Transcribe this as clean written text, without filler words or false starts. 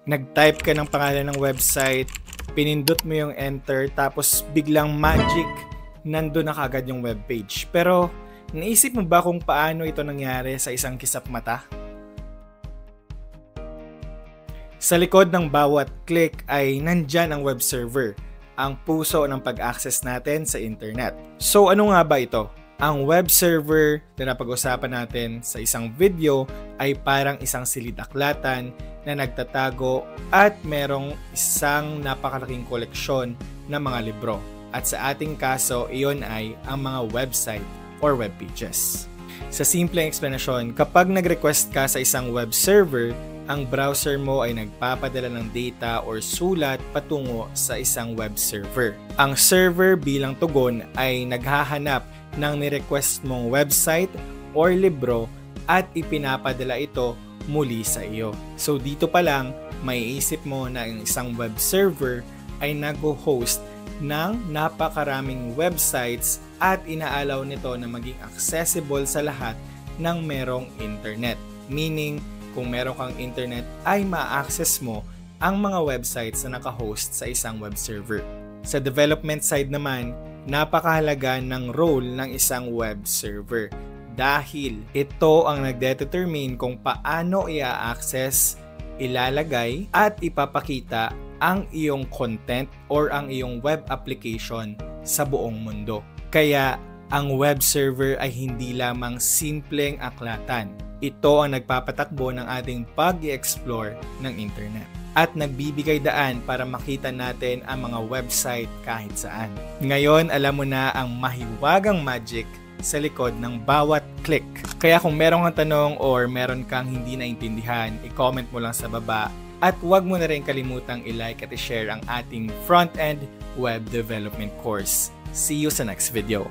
Nag-type ka ng pangalan ng website, pinindot mo yung enter, tapos biglang magic, nandun na kagad yung webpage. Pero naisip mo ba kung paano ito nangyari sa isang kisap mata? Sa likod ng bawat click ay nandyan ang web server, ang puso ng pag-access natin sa internet. So ano nga ba ito? Ang web server na napag-usapan natin sa isang video ay parang isang silid-aklatan na nagtatago at merong isang napakalaking koleksyon ng mga libro. At sa ating kaso, iyon ay ang mga website or web pages. Sa simpleng explanation, kapag nag-request ka sa isang web server, ang browser mo ay nagpapadala ng data or sulat patungo sa isang web server. Ang server bilang tugon ay naghahanap ng ni-request mong website or libro at ipinapadala ito muli sa iyo. So dito pa lang, maiisip mo na ang isang web server ay nag-host ng napakaraming websites at inaalaw nito na maging accessible sa lahat ng merong internet. Meaning, kung meron kang internet ay ma-access mo ang mga websites na naka-host sa isang web server. Sa development side naman, napakahalaga ng role ng isang web server dahil ito ang nagdedetermine kung paano i-access, ilalagay at ipapakita ang iyong content or ang iyong web application sa buong mundo. Kaya ang web server ay hindi lamang simpleng aklatan. Ito ang nagpapatakbo ng ating pag-i-explore ng internet at nagbibigay daan para makita natin ang mga website kahit saan. Ngayon, alam mo na ang mahiwagang magic sa likod ng bawat click. Kaya kung meron kang tanong or meron kang hindi naintindihan, i-comment mo lang sa baba at huwag mo na rin kalimutang i-like at i-share ang ating front-end web development course. See you sa next video.